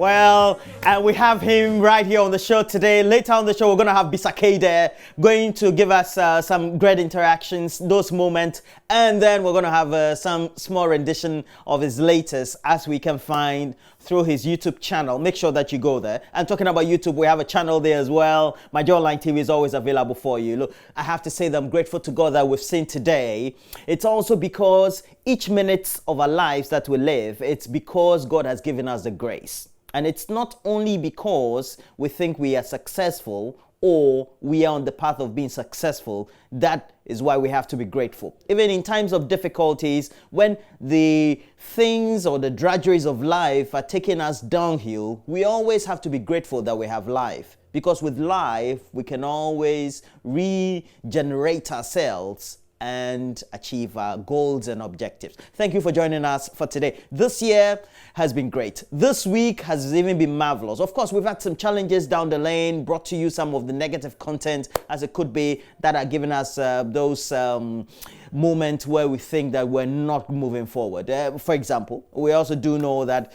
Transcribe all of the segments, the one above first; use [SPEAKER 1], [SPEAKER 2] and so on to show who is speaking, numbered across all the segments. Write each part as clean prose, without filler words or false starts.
[SPEAKER 1] Well, and we have him right here on the show today. Later on the show, we're going to have Bisake there, going to give us some great interactions, those moments, and then we're going to have some small rendition of his latest as we can find through his YouTube channel. Make sure that you go there. And talking about YouTube, we have a channel there as well. My Online TV is always available for you. Look, I have to say that I'm grateful to God that we've seen today. It's also because each minute of our lives that we live, it's because God has given us the grace. And it's not only because we think we are successful or we are on the path of being successful. That is why we have to be grateful. Even in times of difficulties, when the things or the drudgeries of life are taking us downhill, we always have to be grateful that we have life. Because with life, we can always regenerate ourselves and achieve our goals and objectives. Thank you for joining us for today. This year has been great. This week has even been marvelous. Of course, we've had some challenges down the lane, brought to you some of the negative content as it could be that are giving us those moments where we think that we're not moving forward. For example, we also do know that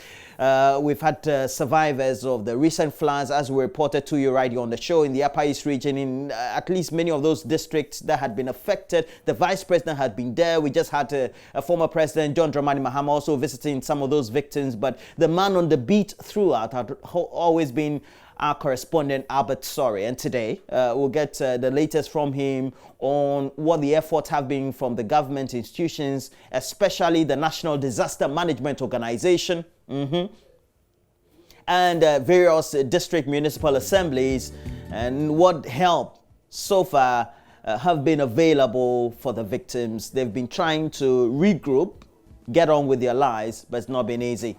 [SPEAKER 1] we've had survivors of the recent floods, as we reported to you right here on the show, in the Upper East region, in at least many of those districts that had been affected. The vice president had been there. We just had a former president, John Dramani Mahama, also visiting some of those victims. But the man on the beat throughout had always been our correspondent, Albert Sorry. And today, we'll get the latest from him on what the efforts have been from the government institutions, especially the National Disaster Management Organization, and various district municipal assemblies, and what help so far have been available for the victims. They've been trying to regroup, get on with their lives, but it's not been easy.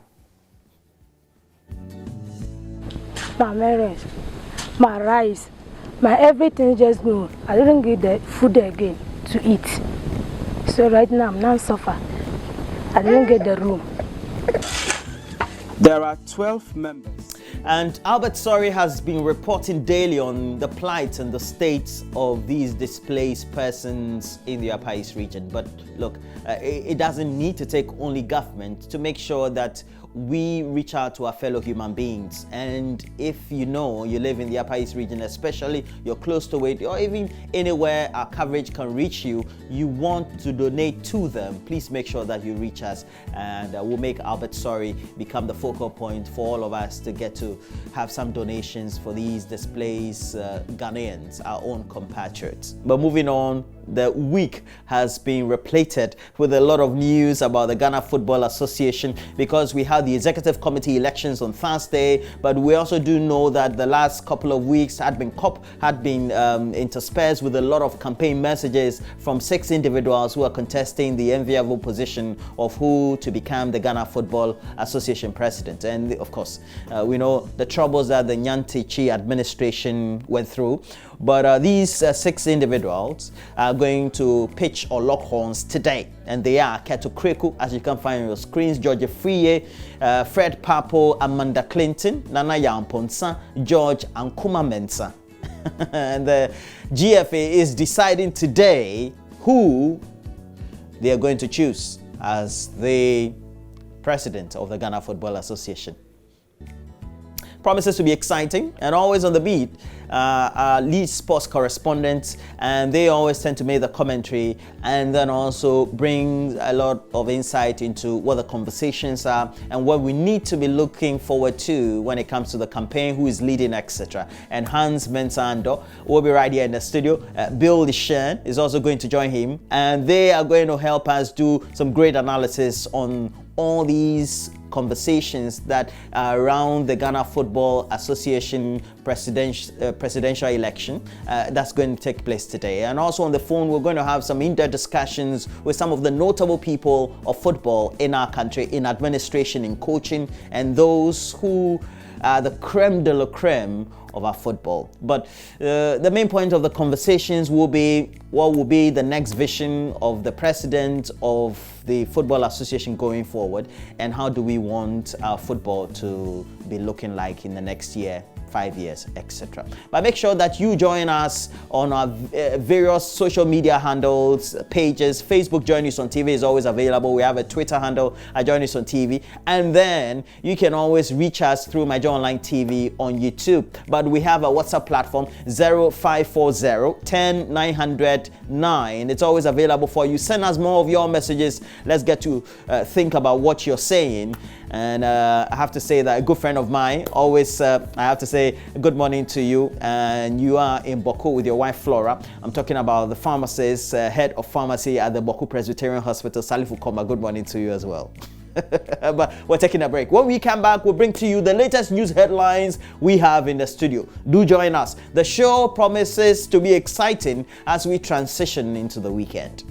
[SPEAKER 2] My marriage, my rice, my everything just go. I didn't get the food again to eat. So right now I'm not suffer. I didn't get the room.
[SPEAKER 3] There are 12 members.
[SPEAKER 1] And Albert Sorry has been reporting daily on the plight and the states of these displaced persons in the Upper East region. But look, it doesn't need to take only government to make sure that we reach out to our fellow human beings. And if you know you live in the Upper East region, especially you're close to it, or even anywhere our coverage can reach you, you want to donate to them, please make sure that you reach us, and we'll make Albert Sorry become the focal point for all of us to get to have some donations for these displaced Ghanaians, our own compatriots. But moving on, the week has been repleted with a lot of news about the Ghana Football Association, because we had the executive committee elections on Thursday, but we also do know that the last couple of weeks had been interspersed with a lot of campaign messages from 6 individuals who are contesting the enviable position of who to become the Ghana Football Association president. And of course, we know the troubles that the Nyantichi administration went through. But these 6 individuals are going to pitch or lock horns today. And they are Keto Kreku, as you can find on your screens, George Friye, Fred Papo, Amanda Clinton, Nana Yamponsa, George Ankuma Mensah. And the GFA is deciding today who they are going to choose as the president of the Ghana Football Association. Promises to be exciting, and always on the beat, our lead sports correspondents, and they always tend to make the commentary and then also bring a lot of insight into what the conversations are and what we need to be looking forward to when it comes to the campaign, who is leading, etc. And Hans Mensando will be right here in the studio. Bill Lishan is also going to join him, and they are going to help us do some great analysis on all these conversations that are around the Ghana Football Association presidential election that's going to take place today. And also on the phone, we're going to have some in-depth discussions with some of the notable people of football in our country, in administration, in coaching, and those who are the creme de la creme of our football. But the main point of the conversations will be what will be the next vision of the president of the Football Association going forward, and how do we want our football to be looking like in the next year 5 years, etc. But make sure that you join us on our various social media handles, pages. Facebook JoyNews on TV is always available. We have a Twitter handle at JoyNews on TV. And then you can always reach us through My Joy Online TV on YouTube. But we have a WhatsApp platform, 0540 10 900 9. It's always available for you. Send us more of your messages. Let's get to think about what you're saying. And I have to say that a good friend of mine always, I have to say good morning to you. And you are in Boku with your wife Flora. I'm talking about the pharmacist, head of pharmacy at the Boku Presbyterian Hospital, Salifu Koma. Good morning to you as well. But we're taking a break. When we come back, we'll bring to you the latest news headlines we have in the studio. Do join us. The show promises to be exciting as we transition into the weekend.